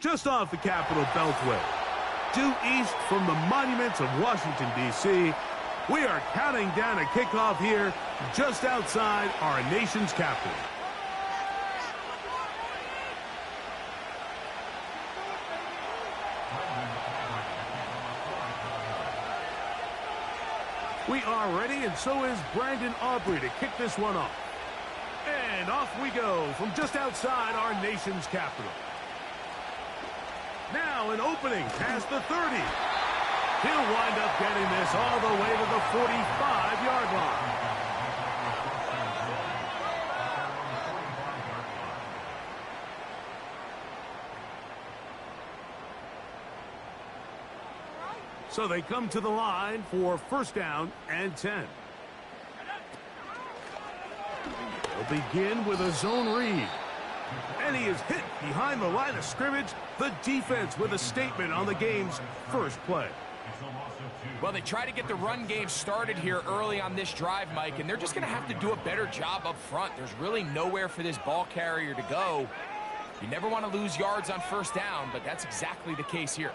just off the Capitol Beltway. Due east from the monuments of Washington, D.C., we are counting down a kickoff here just outside our nation's capital. We are ready, and so is Brandon Aubrey to kick this one off. And off we go from just outside our nation's capital. Now an opening past the 30. He'll wind up getting this all the way to the 45-yard line. So they come to the line for first down and 10. They'll begin with a zone read. And he is hit behind the line of scrimmage. The defense with a statement on the game's first play. Well, they try to get the run game started here early on this drive, Mike, and they're just going to have to do a better job up front. There's really nowhere for this ball carrier to go. You never want to lose yards on first down, but that's exactly the case here.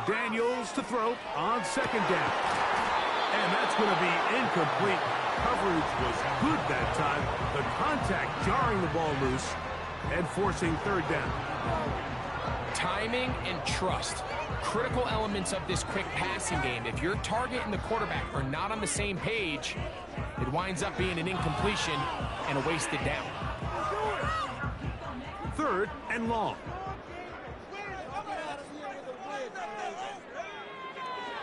Daniels to throw on second down. And that's going to be incomplete. Coverage was good that time. The contact jarring the ball loose and forcing third down. Timing and trust. Critical elements of this quick passing game. If your target and the quarterback are not on the same page, it winds up being an incompletion and a wasted down. Third and long.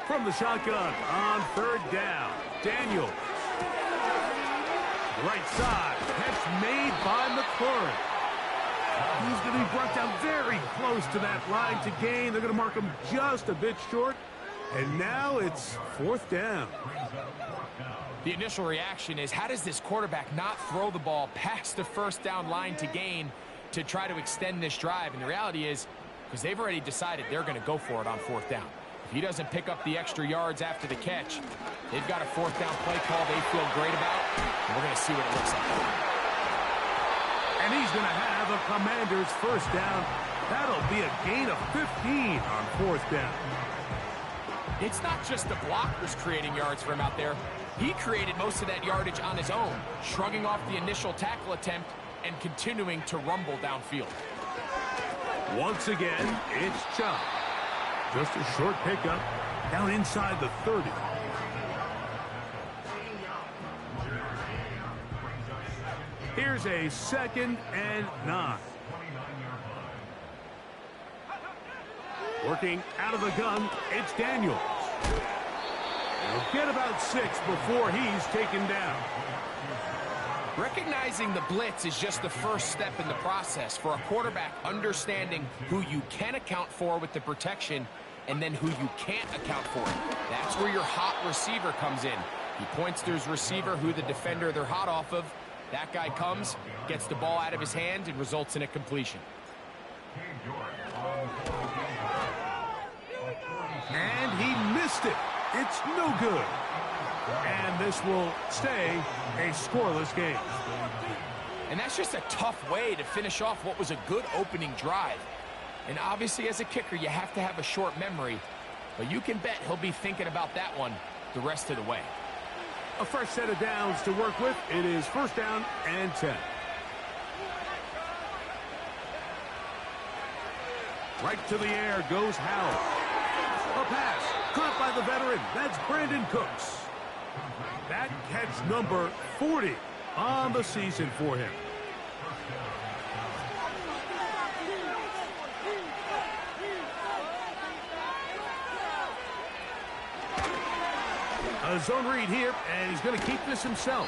From the shotgun on third down, Daniels. Right side, catch made by McLaurin. He's going to be brought down very close to that line to gain. They're going to mark him just a bit short. And now it's fourth down. The initial reaction is, how does this quarterback not throw the ball past the first down line to gain to try to extend this drive? And the reality is, because they've already decided they're going to go for it on fourth down. If he doesn't pick up the extra yards after the catch, they've got a fourth down play call they feel great about, and we're going to see what it looks like. And he's going to have a Commander's first down. That'll be a gain of 15 on fourth down. It's not just the blockers creating yards for him out there. He created most of that yardage on his own, shrugging off the initial tackle attempt and continuing to rumble downfield. Once again, it's Chubb. Just a short pickup down inside the 30. Here's a second and 9. Working out of the gun, it's Daniels. He'll get about 6 before he's taken down. Recognizing the blitz is just the first step in the process for a quarterback, understanding who you can account for with the protection and then who you can't account for. That's where your hot receiver comes in. He points to his receiver, who the defender they're hot off of. That guy comes, gets the ball out of his hand, and results in a completion. And he missed it. It's no good. And this will stay a scoreless game. And that's just a tough way to finish off what was a good opening drive. And obviously, as a kicker, you have to have a short memory. But you can bet he'll be thinking about that one the rest of the way. A fresh set of downs to work with. It is first down and 10. Right to the air goes Howell. A pass caught by the veteran. That's Brandon Cooks. That catch number 40 on the season for him. A zone read here, and he's going to keep this himself.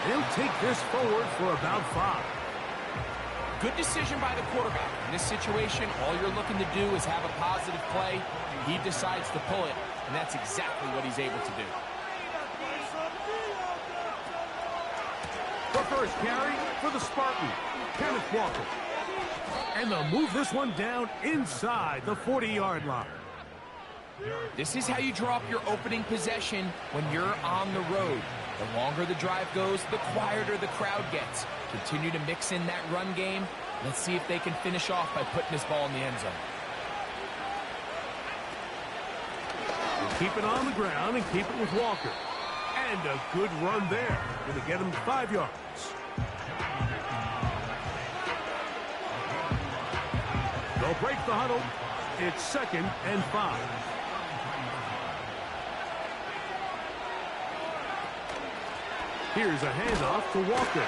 He'll take this forward for about 5. Good decision by the quarterback. In this situation, all you're looking to do is have a positive play. He decides to pull it, and that's exactly what he's able to do. The first carry for the Spartan, Kenneth Walker. And they'll move this one down inside the 40-yard line. This is how you draw up your opening possession when you're on the road. The longer the drive goes, the quieter the crowd gets. Continue to mix in that run game, Let's see if they can finish off by putting this ball in the end zone. Keep it on the ground and keep it with Walker. And a good run there. Going to get him 5 yards. They'll break the huddle. It's 2nd and 5. Here's a handoff to Walker.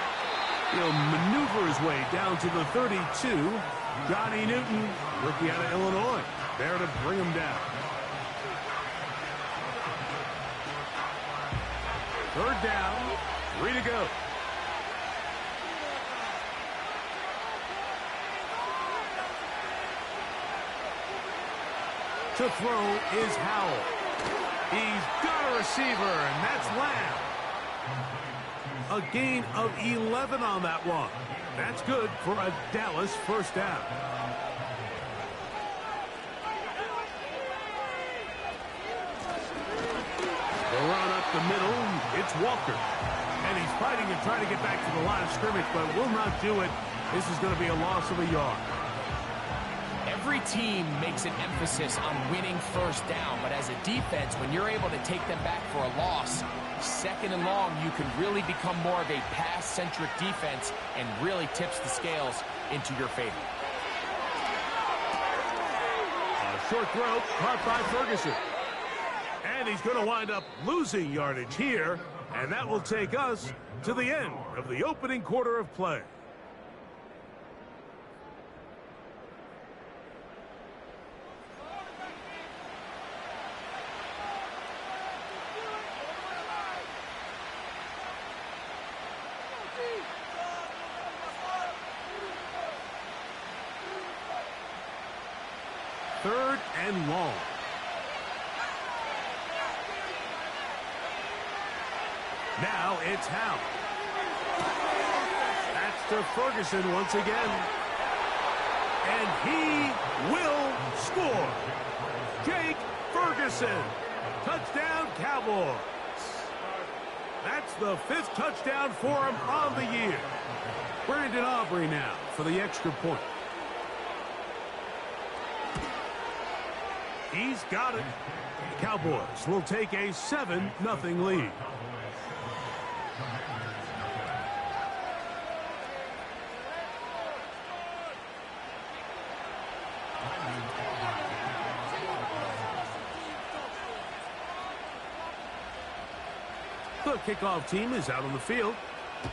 He'll maneuver his way down to the 32. Johnny Newton, rookie out of Illinois, there to bring him down. 3rd down, 3 to go. To throw is Howell. He's got a receiver, and that's Lamb. A gain of 11 on that one. That's good for a Dallas 1st down. The run up the middle, it's Walker. And he's fighting and trying to get back to the line of scrimmage, but will not do it. This is going to be a loss of a yard. Every team makes an emphasis on winning 1st down, but as a defense, when you're able to take them back for a loss, 2nd and long, you can really become more of a pass-centric defense and really tips the scales into your favor. A short throw caught by Ferguson. And he's going to wind up losing yardage here, and that will take us to the end of the opening quarter of play. Third and long. Now it's Howell. That's to Ferguson once again. And he will score. Jake Ferguson. Touchdown, Cowboys. That's the 5th touchdown for him on the year. Brandon Aubrey now for the extra point. He's got it. The Cowboys will take a 7-0 lead. The kickoff team is out on the field,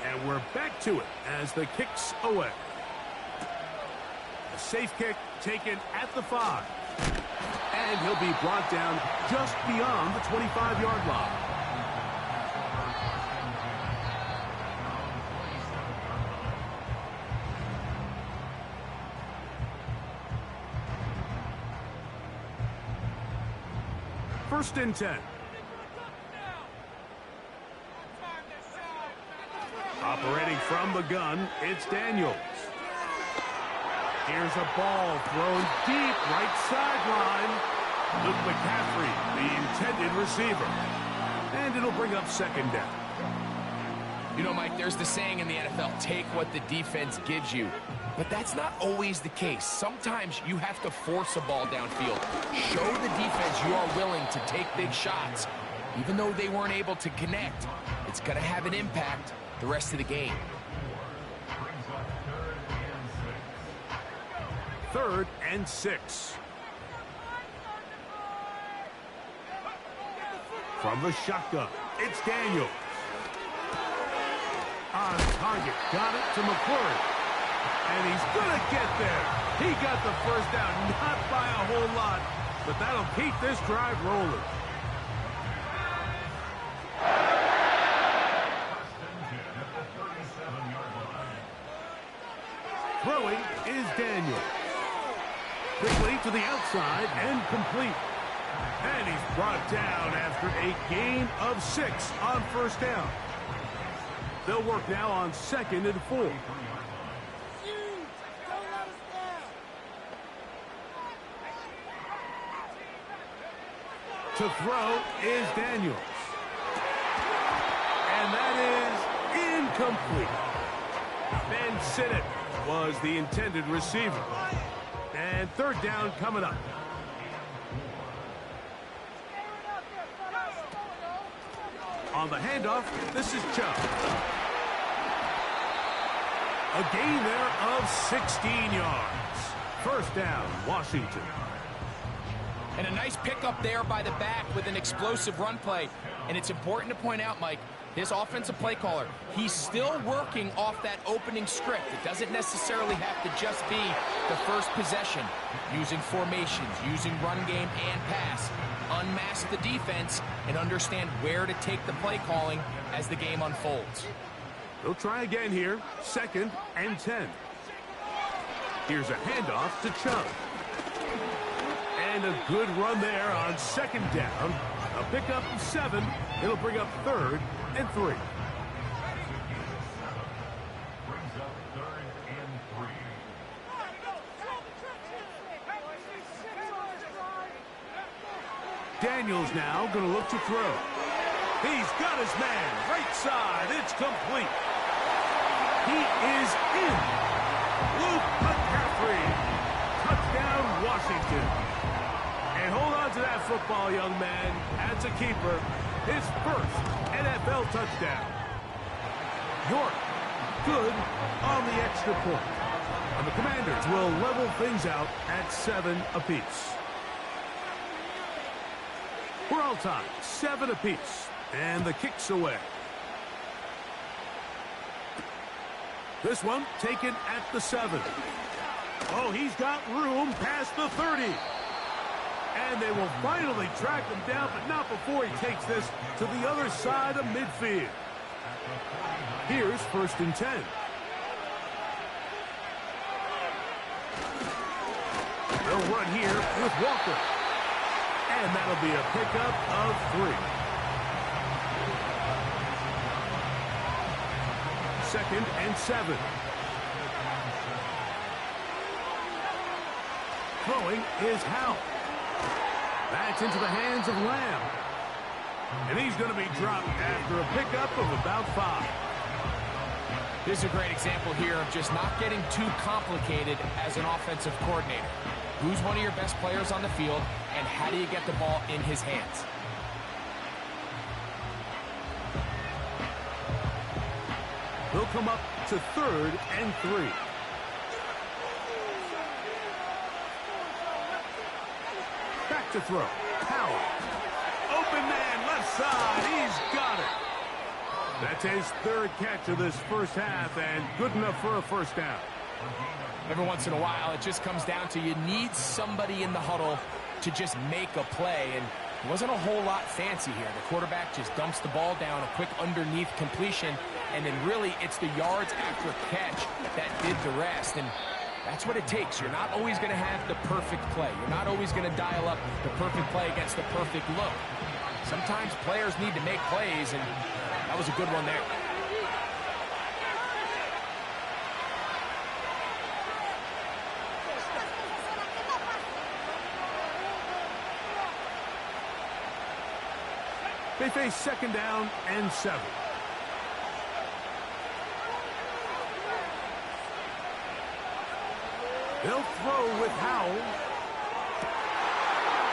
and we're back to it as the kick's away. A safe kick taken at the 5. And he'll be brought down just beyond the 25-yard line. First and 10. Operating from the gun, it's Daniels. Here's a ball thrown deep right sideline. Luke McCaffrey, the intended receiver. And it'll bring up 2nd down. You know, Mike, there's the saying in the NFL, take what the defense gives you. But that's not always the case. Sometimes you have to force a ball downfield. Show the defense you are willing to take big shots. Even though they weren't able to connect, it's going to have an impact the rest of the game. 3rd and 6. From the shotgun, it's Daniels. On target, got it to McClurry. And he's going to get there. He got the 1st down, not by a whole lot, but that'll keep this drive rolling. Throwing is Daniels. Quickly to the outside and complete. And he's brought down after a gain of 6 on 1st down. They'll work now on 2nd and 4. To throw is Daniels. And that is incomplete. Ben Sinnott was the intended receiver. And third down coming up. On the handoff, this is Chubb. A gain there of 16 yards. First down, Washington. And a nice pickup there by the back with an explosive run play. And it's important to point out, Mike, his offensive play caller, he's still working off that opening script. It doesn't necessarily have to just be the first possession. Using formations, using run game and pass. Unmask the defense and understand where to take the play calling as the game unfolds. They'll try again here. 2nd and 10. Here's a handoff to Chubb. And a good run there on 2nd down. A pickup of 7. It'll bring up 3rd and 3. Daniels now going to look to throw. He's got his man. Right side. It's complete. He is in. Luke McCaffrey. Touchdown, Washington. And hold on to that football, young man. That's a keeper. His first NFL touchdown. York, good on the extra point. And the Commanders will level things out at 7 apiece. We're all tied, 7 apiece. And the kick's away. This one taken at the 7. Oh, he's got room past the 30. And they will finally track him down, but not before he takes this to the other side of midfield. Here's 1st and 10. They'll run here with Walker. And that'll be a pickup of 3. 2nd and 7. Throwing is Howell. That's into the hands of Lamb. And he's going to be dropped after a pickup of about 5. This is a great example here of just not getting too complicated as an offensive coordinator. Who's one of your best players on the field, and how do you get the ball in his hands? He'll come up to 3rd and 3. Back to throw. Howell. Open man, left side. He's got it. That's his 3rd catch of this first half, and good enough for a first down. Every once in a while, it just comes down to you need somebody in the huddle to just make a play, and it wasn't a whole lot fancy here. The quarterback just dumps the ball down, a quick underneath completion, and then really it's the yards after catch that did the rest, and that's what it takes. You're not always going to have the perfect play. You're not always going to dial up the perfect play against the perfect look. Sometimes players need to make plays, and that was a good one there. They face 2nd down and 7. They'll throw with Howell.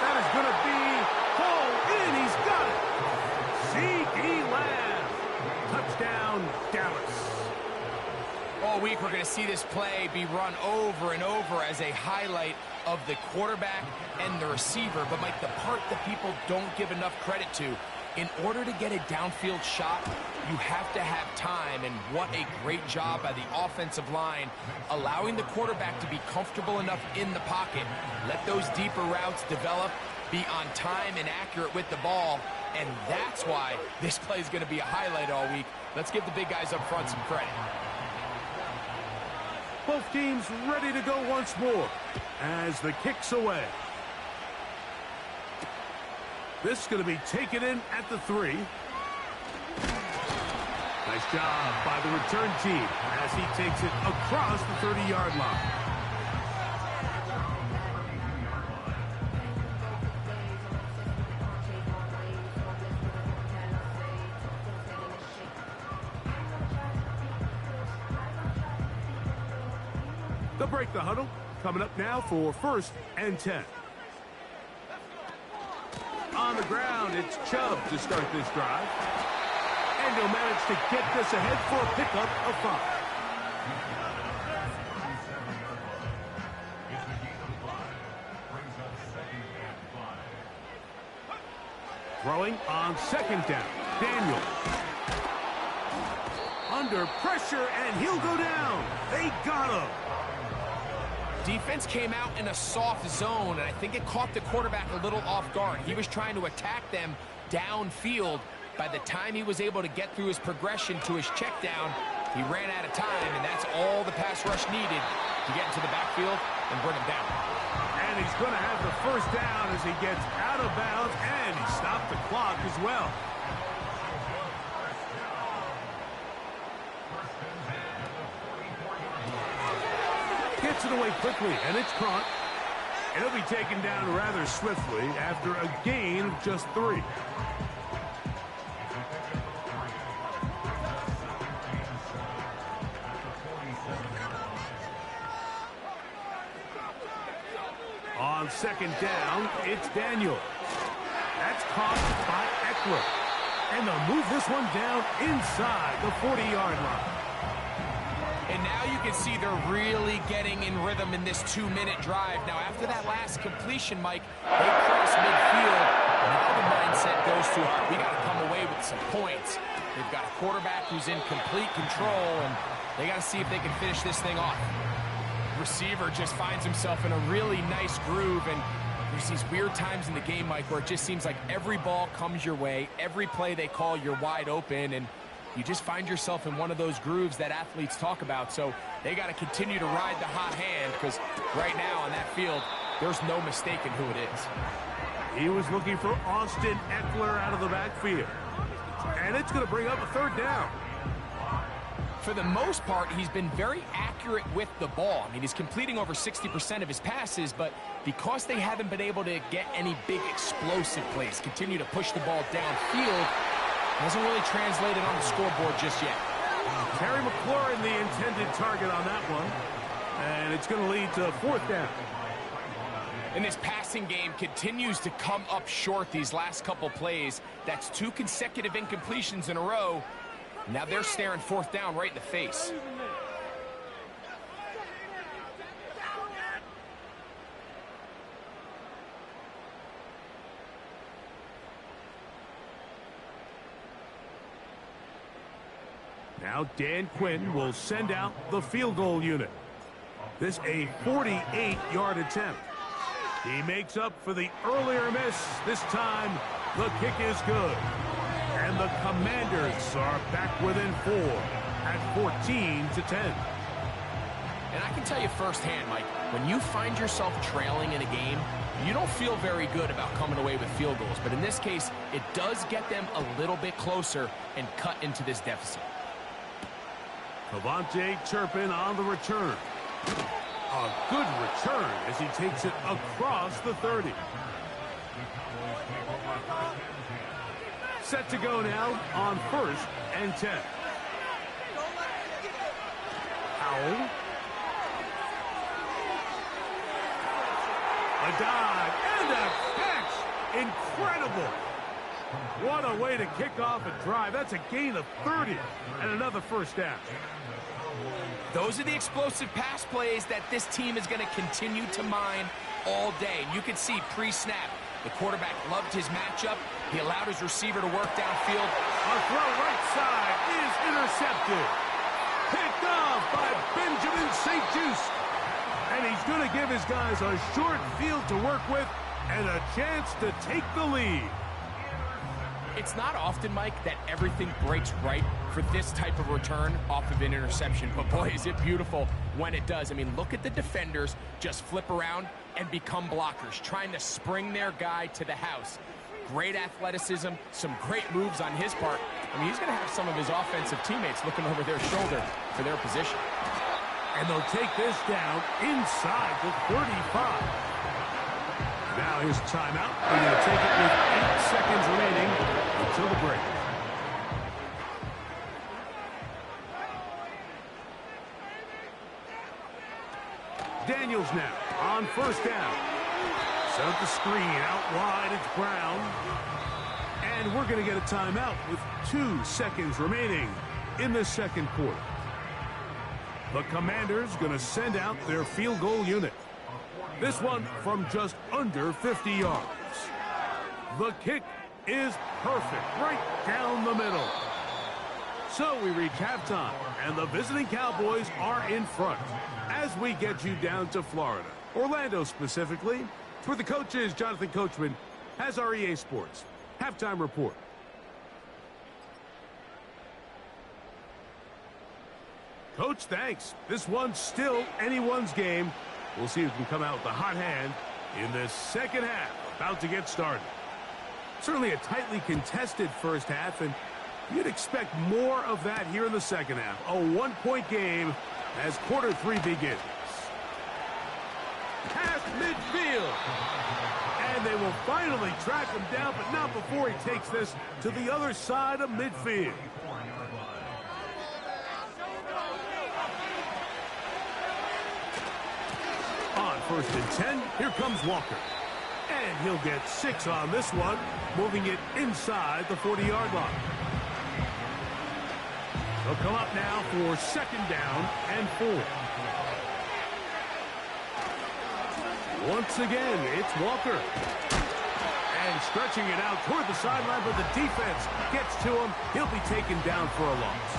That is going to be pulled in. He's got it. CeeDee Lamb. Touchdown, Dallas. All week we're going to see this play be run over and over as a highlight of the quarterback and the receiver. But, Mike, the part that people don't give enough credit to, in order to get a downfield shot, you have to have time, and what a great job by the offensive line, allowing the quarterback to be comfortable enough in the pocket, let those deeper routes develop, be on time and accurate with the ball, and that's why this play is going to be a highlight all week. Let's give the big guys up front some credit. Both teams ready to go once more as the kick's away. This is going to be taken in at the 3. Nice job by the return team as he takes it across the 30-yard line. They'll break the huddle. Coming up now for 1st and 10. On the ground, it's Chubb to start this drive. And he'll manage to get this ahead for a pickup of 5. Throwing on 2nd down. Daniel. Under pressure, and he'll go down. They got him. Defense came out in a soft zone, and I think it caught the quarterback a little off guard. He was trying to attack them downfield. By the time he was able to get through his progression to his check down, he ran out of time, and that's all the pass rush needed to get into the backfield and bring him down. And he's going to have the 1st down as he gets out of bounds, and he stopped the clock as well. Gets it away quickly, and it's caught. And he'll be taken down rather swiftly after a gain of just 3. On 2nd down, it's Daniel. That's caught by Eckler. And they'll move this one down inside the 40-yard line. And now you can see they're really getting in rhythm in this 2-minute drive. Now, after that last completion, Mike, they cross midfield. Now the mindset goes to, we got to come away with some points. They've got a quarterback who's in complete control, and they got to see if they can finish this thing off. Receiver just finds himself in a really nice groove, and there's these weird times in the game, Mike, where it just seems like every ball comes your way, every play they call, you're wide open, and you just find yourself in one of those grooves that athletes talk about. So they got to continue to ride the hot hand, because right now on that field, there's no mistaking who it is. He was looking for Austin Eckler out of the backfield. And it's going to bring up a 3rd down. For the most part, he's been very accurate with the ball. I mean, he's completing over 60% of his passes, but because they haven't been able to get any big explosive plays, continue to push the ball downfield, hasn't really translated on the scoreboard just yet. Terry McLaurin, the intended target on that one. And it's going to lead to 4th down. And this passing game continues to come up short these last couple plays. That's 2 consecutive incompletions in a row. Now they're staring 4th down right in the face. Now Dan Quinn will send out the field goal unit. This a 48-yard attempt. He makes up for the earlier miss. This time, the kick is good. And the Commanders are back within 4 at 14-10. And I can tell you firsthand, Mike, when you find yourself trailing in a game, you don't feel very good about coming away with field goals. But in this case, it does get them a little bit closer and cut into this deficit. KaVontae Turpin on the return. A good return as he takes it across the 30. Set to go now on 1st and 10. Howell. A dive and a catch. Incredible. What a way to kick off a drive. That's a gain of 30 and another 1st down. Those are the explosive pass plays that this team is going to continue to mine all day. And you can see pre-snap, the quarterback loved his matchup. He allowed his receiver to work downfield. A throw right side is intercepted. Picked off by Benjamin St-Juste. And he's going to give his guys a short field to work with and a chance to take the lead. It's not often, Mike, that everything breaks right for this type of return off of an interception. But boy, is it beautiful when it does. I mean, look at the defenders just flip around and become blockers, trying to spring their guy to the house. Great athleticism, some great moves on his part. I mean, he's going to have some of his offensive teammates looking over their shoulder for their position. And they'll take this down inside the 35. Now his timeout. They're going to take it with 8 seconds remaining until the break. Bengals now on first down. Set up the screen. Out wide, it's Brown. And we're going to get a timeout with 2 seconds remaining in the second quarter. The Commanders going to send out their field goal unit. This one from just under 50 yards. The kick is perfect, right down the middle. So we reach halftime, and the visiting Cowboys are in front as we get you down to Florida, Orlando specifically, where the coach is Jonathan Coachman, has our EA Sports halftime report. Coach, thanks. This one's still anyone's game. We'll see who can come out with a hot hand in this second half, about to get started. Certainly a tightly contested first half, and you'd expect more of that here in the second half. A one-point game as quarter 3 begins. Past midfield. And they will finally track him down, but not before he takes this to the other side of midfield. On first and 10, here comes Walker. And he'll get 6 on this one, moving it inside the 40-yard line. They'll come up now for second down and 4. Once again, it's Walker. And stretching it out toward the sideline, but the defense gets to him. He'll be taken down for a loss.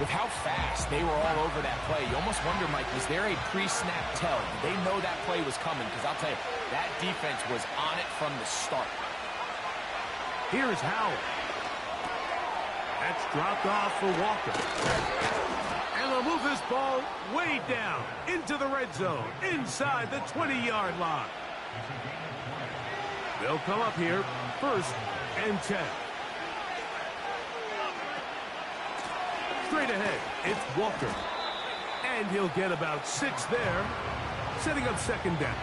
With how fast they were all over that play, you almost wonder, Mike, was there a pre-snap tell? Did they know that play was coming? Because I'll tell you, that defense was on it from the start. Here's Howard. That's dropped off for Walker. And they'll move this ball way down into the red zone, inside the 20-yard line. They'll come up here, first and 10. Straight ahead, it's Walker. And he'll get about 6 there, setting up second down.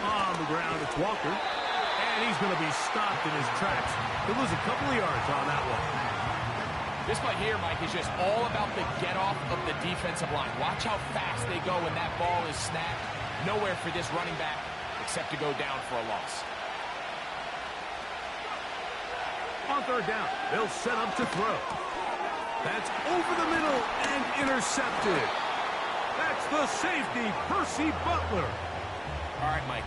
On the ground, it's Walker. And he's going to be stopped in his tracks. He'll lose a couple of yards on that one. This play here, Mike, is just all about the get-off of the defensive line. Watch how fast they go when that ball is snapped. Nowhere for this running back except to go down for a loss. On third down, they'll set up to throw. That's over the middle and intercepted. That's the safety, Percy Butler. All right, Mike,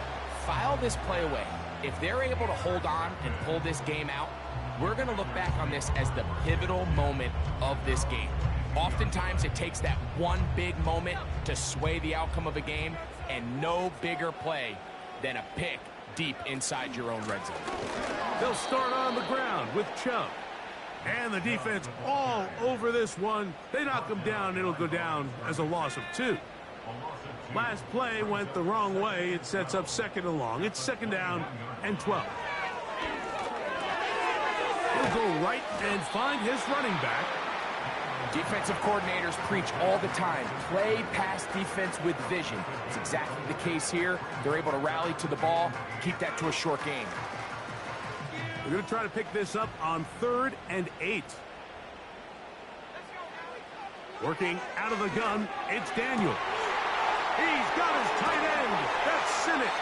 file this play away. If they're able to hold on and pull this game out, we're going to look back on this as the pivotal moment of this game. Oftentimes, it takes that one big moment to sway the outcome of a game, and no bigger play than a pick deep inside your own red zone. They'll start on the ground with Chubb. And the defense all over this one. They knock him down. It'll go down as a loss of 2. Last play went the wrong way. It sets up second and long. It's second down and 12. He'll go right and find his running back. Defensive coordinators preach all the time, play pass defense with vision. It's exactly the case here. They're able to rally to the ball, keep that to a short game. We're going to try to pick this up on 3rd and 8. Working out of the gun, it's Daniel. He's got his tight end. That's Sinnott.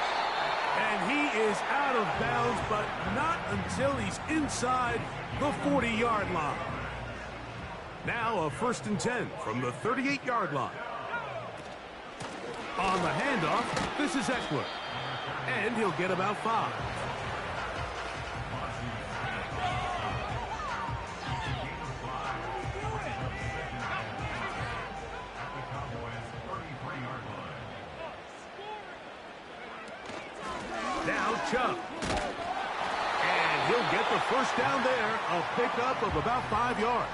And he is out of bounds, but not until he's inside the 40-yard line. Now a first and 10 from the 38-yard line. On the handoff, this is Eckler. And he'll get about 5. Now Chubb. And he'll get the first down there, a pickup of about 5 yards.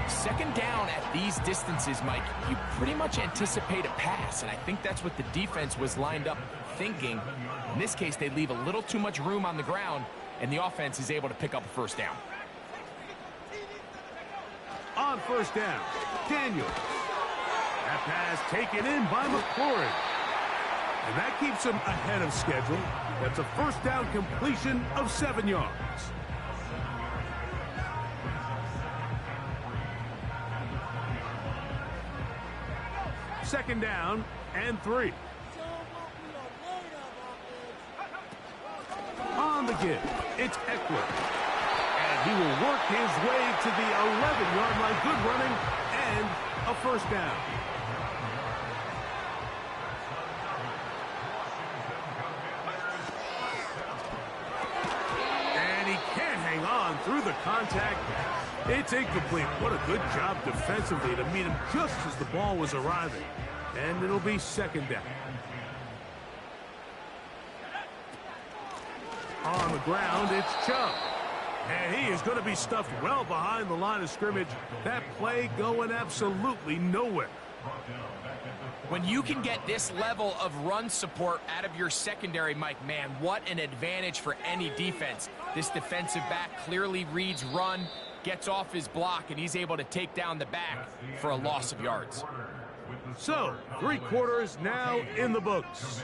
Second down at these distances, Mike, you pretty much anticipate a pass, and I think that's what the defense was lined up thinking. In this case, they leave a little too much room on the ground, and the offense is able to pick up a first down. On first down, Daniel. That pass taken in by McLaurin. And that keeps him ahead of schedule. That's a first down completion of 7 yards. Second down and 3. On the give, it's Eckler. And he will work his way to the 11-yard line. Good running and a first down. And he can't hang on through the contact. It's incomplete. What a good job defensively to meet him just as the ball was arriving. And it'll be second down. On the ground, it's Chubb. And he is going to be stuffed well behind the line of scrimmage. That play going absolutely nowhere. When you can get this level of run support out of your secondary, Mike, man, what an advantage for any defense. This defensive back clearly reads run, gets off his block, and he's able to take down the back for a loss of yards. So, 3 quarters now in the books.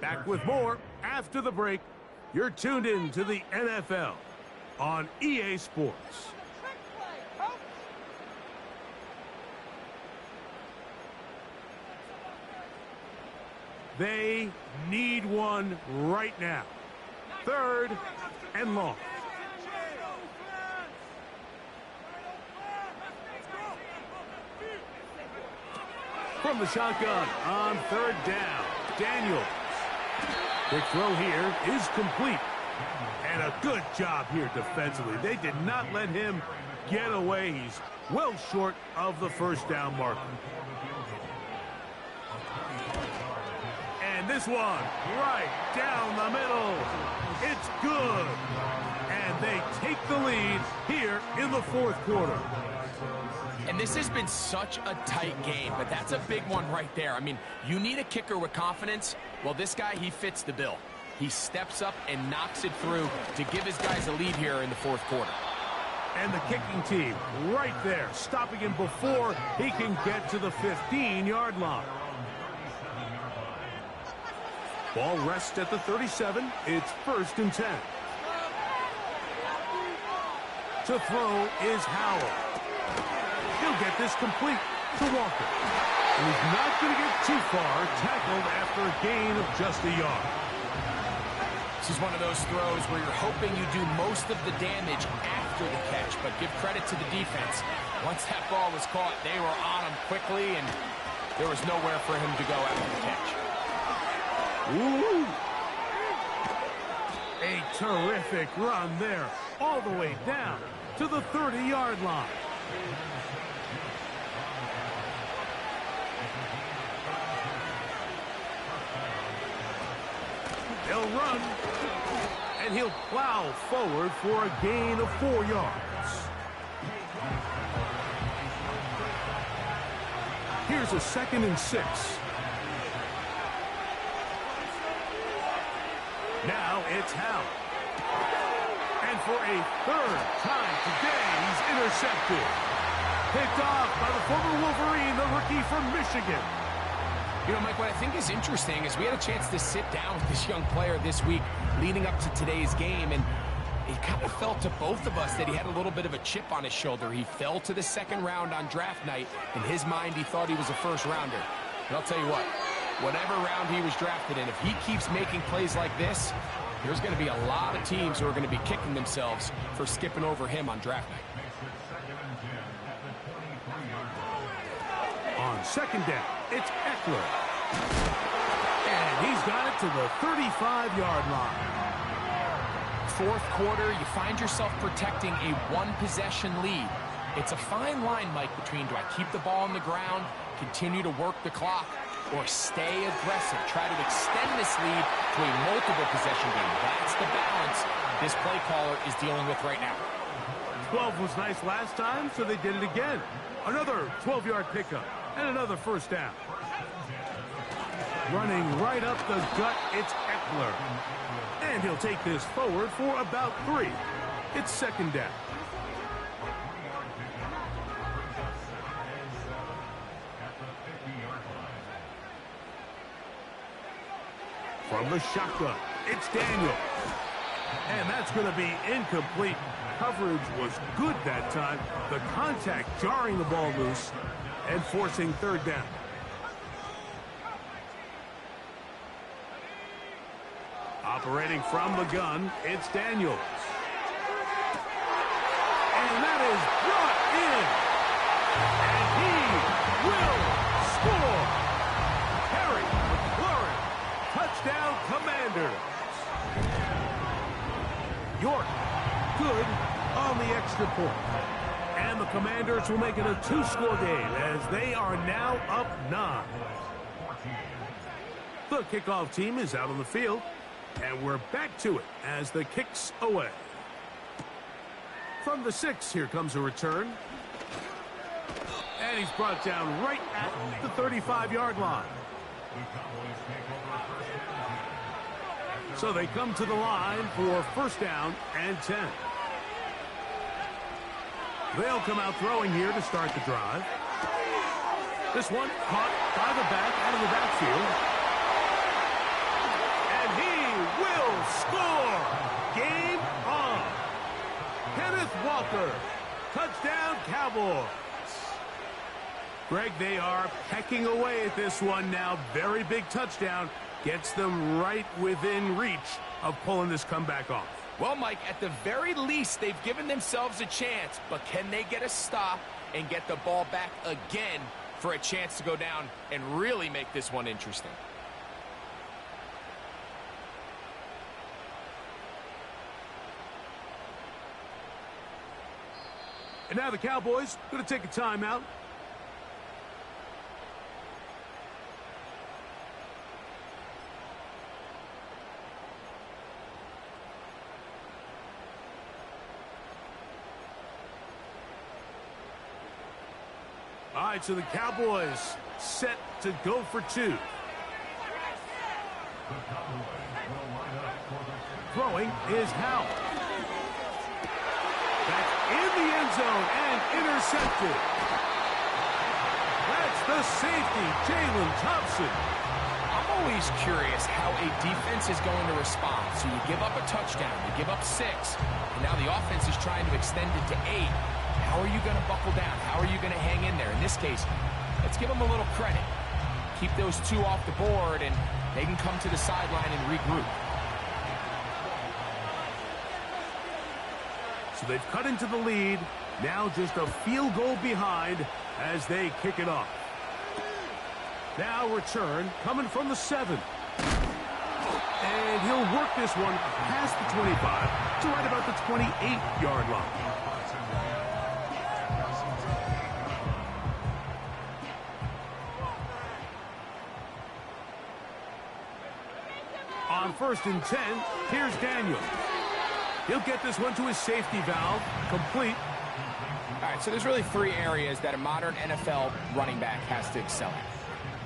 Back with more after the break. You're tuned in to the NFL on EA Sports. They need one right now. 3rd and long. From the shotgun on 3rd down, Daniels. Quick throw here is complete. And a good job here defensively. They did not let him get away. He's well short of the first down marker. And this one right down the middle. It's good. And they take the lead here in the 4th quarter. And this has been such a tight game, but that's a big one right there. I mean, you need a kicker with confidence. Well, this guy, he fits the bill. He steps up and knocks it through to give his guys a lead here in the 4th quarter. And the kicking team right there, stopping him before he can get to the 15-yard line. Ball rests at the 37. It's 1st and 10. To throw is Howell. He'll get this complete to Walker. And he's not going to get too far, tackled after a gain of just a yard. This is one of those throws where you're hoping you do most of the damage after the catch, but give credit to the defense. Once that ball was caught, they were on him quickly, and there was nowhere for him to go after the catch. Ooh. A terrific run there, all the way down to the 30-yard line. They'll run, and he'll plow forward for a gain of 4 yards. Here's a 2nd and 6. Now it's Howell. And for a 3rd time today, he's intercepted. Picked off by the former Wolverine, the rookie from Michigan. You know, Mike, what I think is interesting is we had a chance to sit down with this young player this week leading up to today's game, and it kind of felt to both of us that he had a little bit of a chip on his shoulder. He fell to the 2nd round on draft night. In his mind, he thought he was a 1st rounder. But I'll tell you what, whatever round he was drafted in, if he keeps making plays like this, there's going to be a lot of teams who are going to be kicking themselves for skipping over him on draft night. On 2nd down, it's Eckler. And he's got it to the 35-yard line. 4th quarter, you find yourself protecting a 1-possession lead. It's a fine line, Mike, between do I keep the ball on the ground, continue to work the clock, or stay aggressive, try to extend this lead to a multiple possession game. That's the balance this play caller is dealing with right now. 12 was nice last time, so they did it again. Another 12-yard pickup and another first down. Running right up the gut, it's Eckler. And he'll take this forward for about 3. It's 2nd down. From the shotgun, it's Daniels. And that's going to be incomplete. Coverage was good that time. The contact jarring the ball loose and forcing third down. Operating from the gun, it's Daniels. And that is brought in. And he will score. Harry McLaurin, touchdown Commanders. York, good on the extra point. And the Commanders will make it a 2-score game as they are now up 9. The kickoff team is out on the field, and we're back to it as the kick's away. From the 6, here comes a return. And he's brought down right at the 35-yard line. So they come to the line for first down and 10. They'll come out throwing here to start the drive. This one caught by the back out of the backfield. And he will score. Game on. Kenneth Walker. Touchdown Cowboys. Greg, they are pecking away at this one now. Very big touchdown. Gets them right within reach of pulling this comeback off. Well, Mike, at the very least, they've given themselves a chance, but can they get a stop and get the ball back again for a chance to go down and really make this one interesting? And now the Cowboys going to take a timeout. All right, so the Cowboys set to go for 2. Throwing is Howell. That's in the end zone and intercepted. That's the safety, Jalen Thompson. I'm always curious how a defense is going to respond. So you give up a touchdown, you give up 6, and now the offense is trying to extend it to 8. How are you going to buckle down? How are you going to hang in there? In this case, let's give them a little credit. Keep those 2 off the board, and they can come to the sideline and regroup. So they've cut into the lead. Now just a field goal behind as they kick it off. Now return coming from the 7. And he'll work this one past the 25 to right about the 28-yard line. On 1st and 10, here's Daniel. He'll get this one to his safety valve, complete. All right, so there's really 3 areas that a modern NFL running back has to excel at.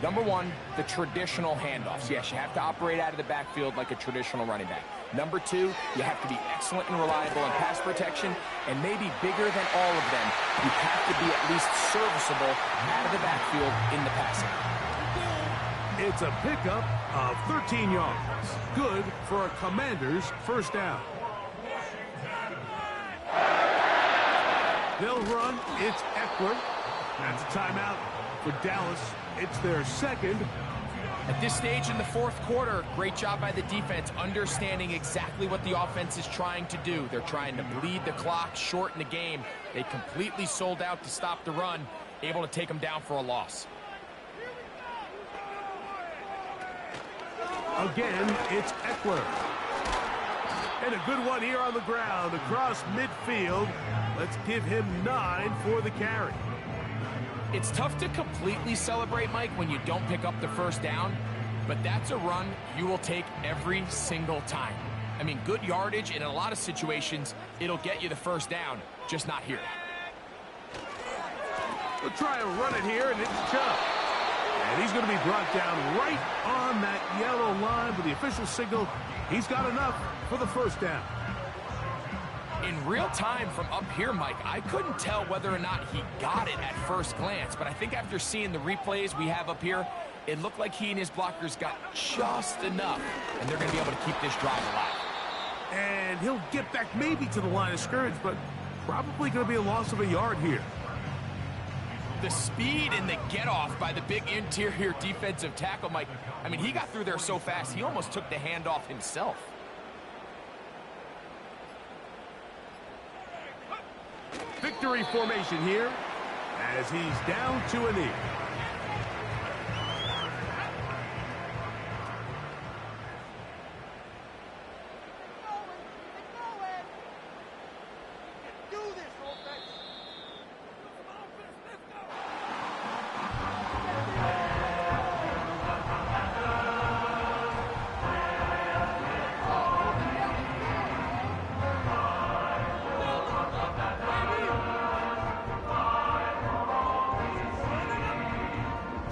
Number 1, the traditional handoffs. Yes, you have to operate out of the backfield like a traditional running back. Number 2, you have to be excellent and reliable in pass protection, and maybe bigger than all of them, you have to be at least serviceable out of the backfield in the passing. It's a pickup of 13 yards. Good for a Commanders first down. They'll run. It's Eckler. That's a timeout for Dallas. It's their second. At this stage in the 4th quarter, great job by the defense, understanding exactly what the offense is trying to do. They're trying to bleed the clock, shorten the game. They completely sold out to stop the run, able to take them down for a loss. Again, it's Eckler. And a good one here on the ground across midfield. Let's give him 9 for the carry. It's tough to completely celebrate, Mike, when you don't pick up the first down, but that's a run you will take every single time. I mean, good yardage, and in a lot of situations, it'll get you the first down, just not here. We'll try and run it here, and it's Chubb. And he's going to be brought down right on that yellow line with the official signal. He's got enough for the first down. In real time from up here, Mike, I couldn't tell whether or not he got it at first glance, but I think after seeing the replays we have up here, it looked like he and his blockers got just enough, and they're going to be able to keep this drive alive. And he'll get back maybe to the line of scrimmage, but probably going to be a loss of a yard here. The speed and the get-off by the big interior defensive tackle, Mike. I mean, he got through there so fast, he almost took the handoff himself. Victory formation here as he's down to a knee.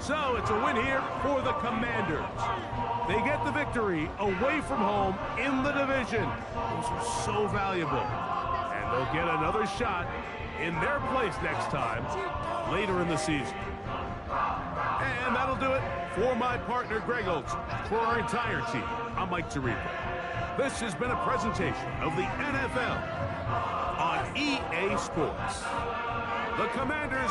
So it's a win here for the Commanders. They get the victory away from home in the division. Those are so valuable. And they'll get another shot in their place next time later in the season. And that'll do it for my partner, Greg Olson. For our entire team, I'm Mike Tirico. This has been a presentation of the NFL on EA Sports. The Commanders